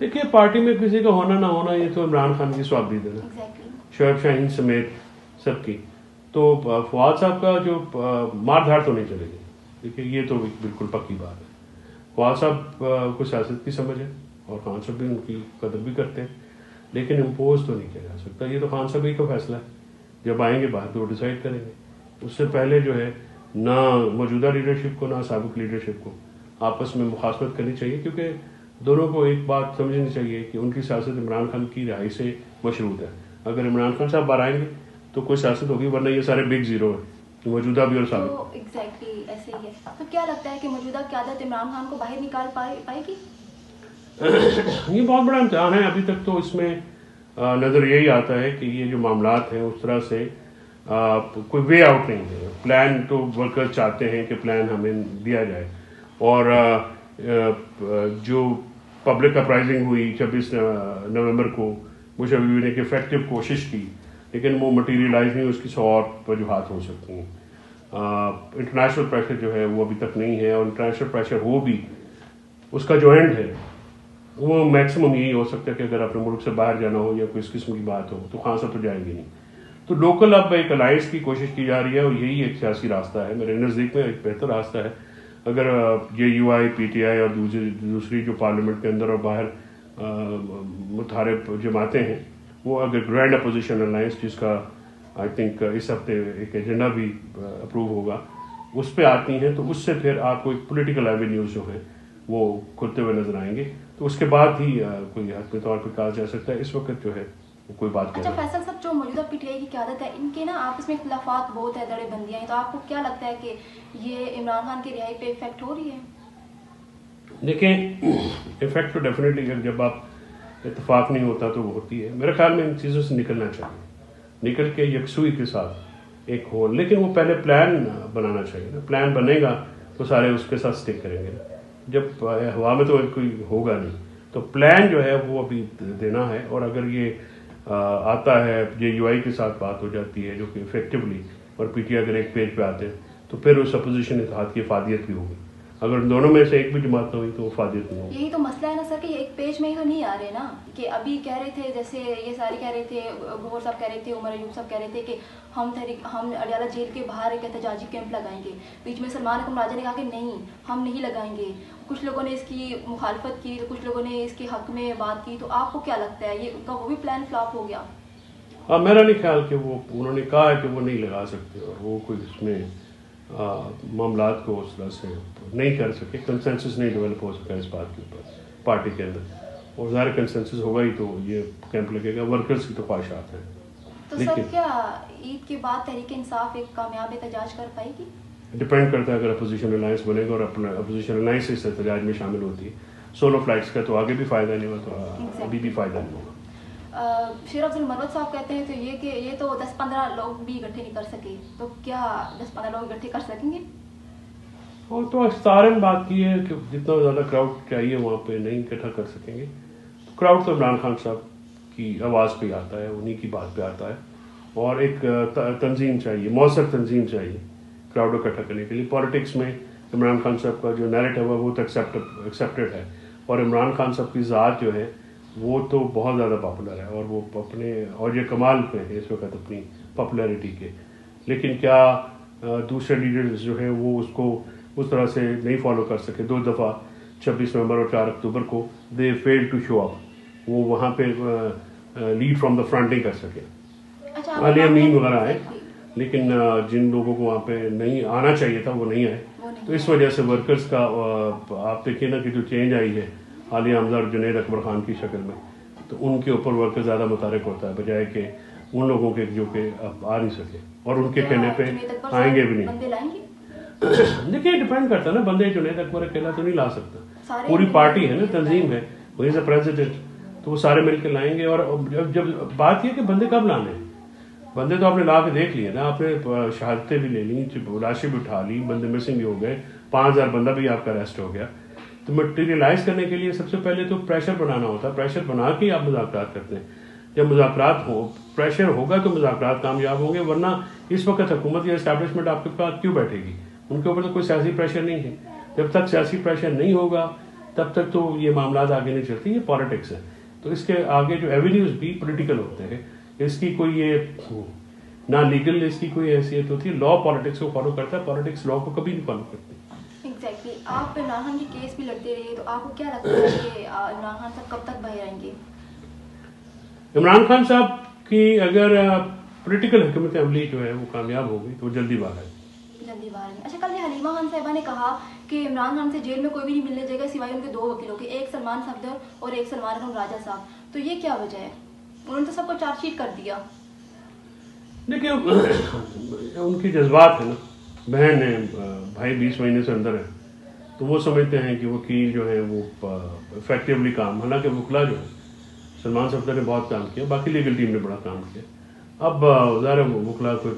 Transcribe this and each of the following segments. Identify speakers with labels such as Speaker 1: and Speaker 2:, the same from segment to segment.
Speaker 1: دیکھیے پارٹی میں کسی کا ہونا نہ ہونا یہ تو عمران خان کی سوابدید ہے نا، شعیب شاہین سمیت سب کی. تو فواد صاحب کا جو مار دھاڑ تو نہیں چلے گی. دیکھیے یہ تو بالکل پکی بات ہے. فواد صاحب کو سیاست کی سمجھ ہے اور خان صاحب بھی ان کی قدر بھی کرتے ہیں، لیکن امپوز تو نہیں کیا جا سکتا. یہ تو خان صاحب ہی کا فیصلہ ہے، جب آئیں گے باہر تو وہ ڈیسائیڈ کریں گے. اس سے پہلے جو ہے نہ موجودہ لیڈرشپ کو نہ سابق لیڈرشپ کو آپس میں مخاصمت کرنی چاہیے، کیونکہ دونوں کو ایک بات سمجھنی چاہیے کہ ان کی سیاست عمران خان کی رہائی سے مشروط ہے. اگر عمران خان صاحب باہر آئیں گے تو کوئی سیاست ہوگی، ورنہ یہ سارے بگ زیرو ہیں، موجودہ بھی اور سابق.
Speaker 2: تو ایگزیکٹلی ایسے ہی ہے. تو کیا لگتا ہے کہ موجودہ قیادت عمران خان کو باہر نکال پائے گی؟
Speaker 1: یہ بہت بڑا امتحان ہے. ابھی تک تو اس میں نظر یہی آتا ہے کہ یہ جو معاملات ہیں اس طرح سے کوئی وے آؤٹ نہیں ہے. پلان تو ورکر چاہتے ہیں کہ پلان ہمیں دیا جائے، اور جو پبلک اپرائزنگ ہوئی 26 نومبر کو مشرف نے ایک افیکٹو کوشش کی، لیکن وہ مٹیریلائز نہیں. اس کی 100 اور وجوہات ہو سکتی ہیں. انٹرنیشنل پریشر جو ہے وہ ابھی تک نہیں ہے، اور انٹرنیشنل پریشر ہو بھی اس کا جو اینڈ ہے وہ میکسیمم یہی ہو سکتا ہے کہ اگر اپنے ملک سے باہر جانا ہو یا کوئی اس قسم کی بات ہو تو خان صاحب تو جائیں گے نہیں. تو لوکل اب ایک الائنس کی کوشش کی جا رہی ہے، اور یہی ایک سیاسی راستہ ہے میرے نزدیک میں، ایک بہتر راستہ ہے. اگر جے you I, P T I اور دوسری جو پارلیمنٹ کے اندر اور باہر متحارب جماعتیں ہیں، وہ اگر گرینڈ اپوزیشن الائنس جس کا آئی تھنک اس ہفتے ایک ایجنڈا بھی اپروو ہوگا اس پہ آتی ہیں، تو اس سے پھر آپ کو ایک پولیٹیکل ایونیوز جو ہیں وہ کھلتے ہوئے نظر آئیں گے. تو اس کے بعد ہی کوئی حتمی طور پہ کہا جا سکتا ہے. اس وقت جو ہے کوئی بات نہیں.
Speaker 2: اچھا فیصل صاحب، جو موجودہ پی ٹی آئی کی قیادت ہے ان کے نا آپس میں اختلافات بہت ہے، دڑے بندیاں ہیں، تو آپ کو کیا لگتا ہے کہ یہ عمران خان کی رہائی پہ افیکٹ ہو رہی ہے؟
Speaker 1: دیکھیں افیکٹ تو ڈیفینیٹلی جب آپ اتفاق نہیں ہوتا تو وہ ہوتی ہے. میرے خیال میں ان چیزوں سے نکلنا چاہیے، نکل کے یکسوئی کے ساتھ ایک ہو، لیکن وہ پہلے پلان بنانا چاہیے نا. پلان بنے گا تو سارے اس کے ساتھ اسٹک کریں گے. جب ہوا میں تو کوئی ہوگا نہیں، تو پلان جو ہے وہ ابھی دینا ہے. اور اگر یہ آتا ہے جے یو آئی کے ساتھ بات ہو جاتی ہے جو کہ افیکٹولی، اور پی ٹی آئی اگر ایک پیج پہ آتے ہیں تو پھر اس اپوزیشن اتحاد کی افادیت بھی ہوگی. اگر دونوں میں سے ایک بھی جماعت نہ ہوئی تو افادیت نہیں ہوگی.
Speaker 2: یہی تو مسئلہ ہے نا سر، کہ یہ ایک پیج میں ہی تو نہیں آ رہے نا. کہ ابھی کہہ رہے تھے، جیسے یہ سارے کہہ رہے تھے، گوہر صاحب کہہ رہے تھے، عمر ایوب صاحب کہہ رہے تھے کہ ہم اڈیالہ جیل کے باہر ایک احتجاجی کیمپ لگائیں گے. بیچ میں سلمان اکرم راجہ نے کہا کہ نہیں ہم نہیں لگائیں گے. کچھ لوگوں نے اس کی مخالفت کی، کچھ لوگوں نے اس کے حق میں بات کی. تو آپ کو کیا لگتا ہے یہ ان کا وہ بھی پلان فلاپ ہو گیا؟
Speaker 1: میرا نہیں خیال کہ وہ انہوں نے کہا ہے کہ وہ نہیں لگا سکتے، اور وہ کوئی اس میں معاملات کو اس طرح سے نہیں کر سکے. کنسنسس نہیں ڈیولپ ہو سکا اس بات کے اوپر پارٹی کے اندر، اور ظاہر کنسنسس ہوگا ہی تو یہ کیمپ لگے گا. ورکرز کی تو خواہشات ہیں.
Speaker 2: تو سر کیا عید کے بعد تحریک انصاف ایک کامیاب احتجاج کر پائے گی؟
Speaker 1: ڈپینڈ کرتا ہے. اگر اپوزیشن الائنس بنے گا اور اپنا اپوزیشن الائنس اس احتجاج میں شامل ہوتی ہے، سولو فلائٹس کا تو آگے بھی فائدہ نہیں ہوگا، تو ابھی بھی فائدہ نہیں ہوگا.
Speaker 2: شیر افضل مروت صاحب کہتے ہیں تو یہ کہ یہ تو 10-15 لوگ بھی اکٹھے نہیں کر سکے، تو کیا 10-15 لوگ اکٹھے کر سکیں گے؟
Speaker 1: اور تو اختارن بات کی ہے کہ جتنا زیادہ کراؤڈ چاہیے وہاں پہ نہیں اکٹھا کر سکیں گے. تو کراؤڈ تو عمران خان صاحب کی آواز پہ آتا ہے، انہی کی بات پہ آتا ہے. اور ایک تنظیم چاہیے، مؤثر تنظیم چاہیے کراؤڈ کو اکٹھا کرنے کے لیے. پالیٹکس میں عمران خان صاحب کا جو نیریٹو ہے وہ تو ایکسیپٹڈ ہے، اور عمران خان صاحب کی ذات جو ہے وہ تو بہت زیادہ پاپولر ہے، اور وہ اپنے اور یہ کمال پہ ہے اس وقت اپنی پاپولیرٹی کے. لیکن کیا دوسرے لیڈرز جو ہیں وہ اس کو اس طرح سے نہیں فالو کر سکے؟ 2 دفعہ 26 نومبر اور 4 اکتوبر کو دے فیل ٹو شو اپ، وہ وہاں پہ لیڈ فرام دا فرنٹ نہیں کر سکے. علی امین وغیرہ آئے، لیکن جن لوگوں کو وہاں پہ نہیں آنا چاہیے تھا وہ نہیں آئے. تو اس وجہ سے ورکرز کا آپ دیکھیے نا کہ جو چینج آئی ہے عالیہ حمزہ اور جنید اکبر خان کی شکل میں، تو ان کے اوپر ورکر زیادہ متحرک ہوتا ہے بجائے کہ ان لوگوں کے جو کہ اب آ نہیں سکے، اور ان کے کہنے پہ آئیں گے بھی نہیں. دیکھیے ڈپینڈ کرتا ہے نا، بندے جنید اکبر اکیلا تو نہیں لا سکتا، پوری پارٹی ہے نا، تنظیم ہے، وہی سے پریزیڈنٹ، تو وہ سارے مل کے لائیں گے. اور جب بات یہ کہ بندے کب لانے ہیں، بندے تو آپ نے لا کے دیکھ لیے نا، آپ نے شہادتیں بھی لے لیں، لاشیں بھی اٹھا لی، بندے مسنگ بھی ہو گئے، 5000 بندہ بھی آپ کا اریسٹ ہو گیا. تو مٹیریلائز کرنے کے لیے سب سے پہلے تو پریشر بنانا ہوتا ہے. پریشر بنا کے آپ مذاکرات کرتے ہیں. جب مذاکرات پریشر ہوگا تو مذاکرات کامیاب ہوں گے، ورنہ اس وقت حکومت یا اسٹیبلشمنٹ آپ کے پاس کیوں بیٹھے گی؟ ان کے اوپر تو کوئی سیاسی پریشر نہیں ہے. جب تک سیاسی پریشر نہیں ہوگا تب تک تو یہ معاملات آگے نہیں چلتی. یہ پالیٹکس ہے, تو اس کے آگے جو ایونیوز بھی پولیٹیکل ہوتے ہیں. اس کی کوئی یہ نہ لیگل اس کی کوئی حیثیت ہوتی ہے. لا پالیٹکس کو فالو کرتا ہے, پالیٹکس لا کو کبھی نہیں فالو کرتی.
Speaker 2: ایگزیکٹلی. آپ عمران خان کی کیس بھی لڑتے رہے, تو آپ کو کیا لگتا ہے کہ عمران خان صاحب کب تک باہر آئیں گے؟
Speaker 1: عمران خان صاحب کی اگر پولیٹیکل حکمت عملی جو ہے وہ کامیاب ہوگی تو وہ جلدی باہر آئے.
Speaker 2: جلدی باہر آئیں گے. اچھا, کل حلیمہ خان صاحبہ نے کہا کہ عمران خان سے جیل میں کوئی بھی نہیں ملنے جائے گا سوائے ان کے 2 وکیلوں کے, ایک سلمان صفدر اور ایک سلمان احمد راجہ صاحب. تو یہ کیا وجہ ہے؟ انہوں نے تو سب کو چارج شیٹ کر دیا.
Speaker 1: دیکھیے ان کی جذبات ہیں نا, بہن ہے, بھائی 20 مہینے سے اندر ہے, تو وہ سمجھتے ہیں کہ وکیل جو ہے وہ افیکٹولی کام, حالانکہ وکلا جو ہے سلمان صفدر نے بہت کام کیا, باقی لیگل ٹیم نے بڑا کام کیا. اب ظاہر وکلا کوئی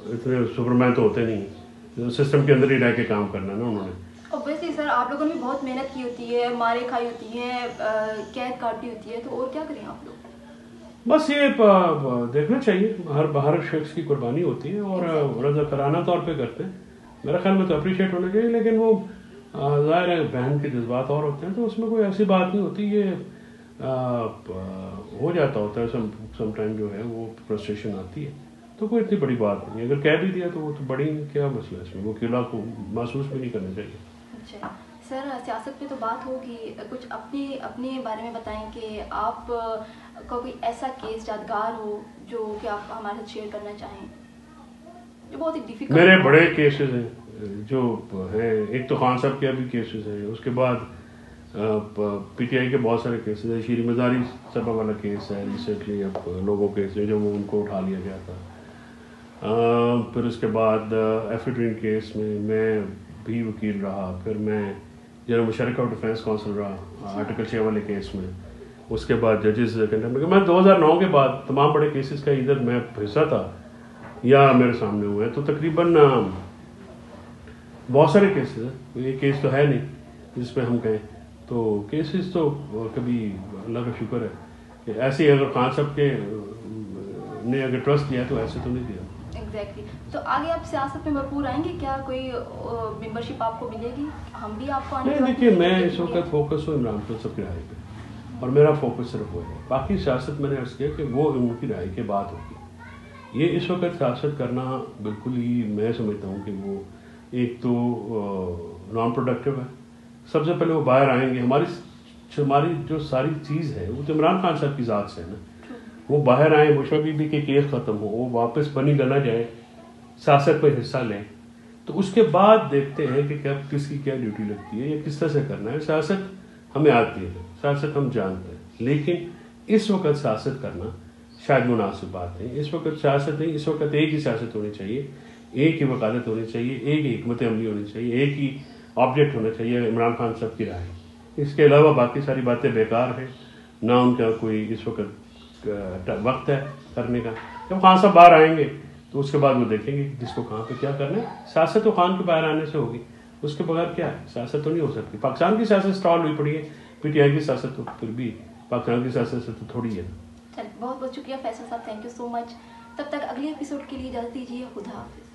Speaker 1: اتنے سپرمین تو ہوتے نہیں, سسٹم کے اندر ہی رہ کے کام کرنا نا انہوں نے.
Speaker 2: اوبیسلی سر, آپ لوگوں نے بہت محنت کی ہوتی ہے, مارے کھائی ہوتی ہیں, قید کاٹی ہوتی ہے, تو اور کیا کریں آپ لوگ؟
Speaker 1: بس یہ دیکھنا چاہیے, ہر شخص کی قربانی ہوتی ہے اور رضاکارانہ طور پہ کرتے ہیں. میرا خیال میں تو اپریشیٹ ہونا چاہیے, لیکن وہ ظاہر ہے بہن کے جذبات اور ہوتے ہیں, تو اس میں کوئی ایسی بات نہیں ہوتی. یہ ہو جاتا ہوتا ہے سم ٹائم جو ہے وہ فرسٹریشن آتی ہے, تو کوئی اتنی بڑی بات نہیں. اگر کہہ بھی دیا تو وہ تو بڑی کیا مسئلہ ہے اس میں, وکیلا کو محسوس بھی نہیں کرنا چاہیے.
Speaker 2: اچھا سر, سیاست پہ تو بات ہوگی, کچھ اپنے بارے میں بتائیں کہ آپ کا کوئی ایسا کیس یادگار ہو جو کہ آپ ہمارے ساتھ شیئر کرنا چاہیں, جو بہت ہی ڈیفیکلٹ.
Speaker 1: میرے بڑے کیسز ہیں جو ہیں, ایک تو خان صاحب کے ابھی کیسز ہیں, اس کے بعد پی ٹی آئی کے بہت سارے کیسز ہیں. شیری مزاری صاحبہ والا کیس ہے ریسنٹلی, اب لوگوں کے جو وہ ان کو اٹھا لیا گیا تھا. پھر اس کے بعد ایفیڈرین کیس میں بھی وکیل رہا, پھر میں جنرل مشرکہ آف ڈیفینس کونسل رہا آرٹیکل 6 والے کیس میں. اس کے بعد ججز کنٹمپٹ میں 2009 کے بعد تمام بڑے کیسز کا ادھر میں حصہ تھا یا میرے سامنے ہوئے, تو تقریباً بہت سارے کیسز ہیں. یہ کیس تو ہے نہیں جس پہ ہم کہیں, تو کیسز تو کبھی اللہ کا شکر ہے کہ ایسے اگر خان صاحب کے نے اگر ٹرسٹ کیا تو ایسے تو نہیں دیا.
Speaker 2: ایگزیکٹلی. تو آگے آپ سیاست میں بھرپور آئیں گے کیا؟ کوئی ممبرشپ آپ کو ملے گی؟ ہم بھی آپ کو آنے.
Speaker 1: دیکھیے میں اس وقت فوکس ہوں عمران خان صاحب کی رہائی پہ, اور میرا فوکس صرف وہ ہے. باقی سیاست میں نے عرض کیا کہ وہ ان کی رہائی کے بعد ہوگی. یہ اس وقت سیاست کرنا بالکل ہی میں سمجھتا ہوں کہ وہ ایک تو نان پروڈکٹیو ہے. سب سے پہلے وہ باہر آئیں گے, ہماری جو ساری چیز ہے وہ تو عمران خان صاحب کی ذات سے ہے نا. وہ باہر آئیں, بشرا بی بی کے کیس ختم ہو, وہ واپس بنی گنا جائے, سیاست میں حصہ لیں, تو اس کے بعد دیکھتے ہیں کہ کس کی کیا ڈیوٹی لگتی ہے یا کس طرح سے کرنا ہے. سیاست ہمیں آتی ہے, سیاست ہم جانتے ہیں, لیکن اس وقت سیاست کرنا شاید مناسب بات نہیں. اس وقت سیاست نہیں, اس وقت ایک ہی سیاست ہونی چاہیے, ایک ہی وکالت ہونی چاہیے, ایک ہی حکمت عملی ہونی چاہیے, ایک ہی آبجیکٹ ہونا چاہیے, عمران خان صاحب کی رائے. اس کے علاوہ باقی ساری باتیں بیکار ہیں, نہ ان کا کوئی اس وقت وقت ہے کرنے کا. جب خان صاحب باہر آئیں گے تو اس کے بعد وہ دیکھیں گے کہ جس کو کہاں پہ کیا کرنا ہے. سیاست تو خان کے باہر آنے سے ہوگی, اس کے بغیر کیا ہے, سیاست تو نہیں ہو سکتی. پاکستان کی سیاست اسٹال ہوئی پڑی ہے, پی ٹی آئی کی سیاست تو پھر بھی پاکستان کی سیاست سے تو تھوڑی ہے.
Speaker 2: بہت بہت شکریہ فیصل صاحب, تھینک یو سو مچ. تب تک اگلے ایپیسوڈ کے لیے اجازت دیجیے. خدا حافظ.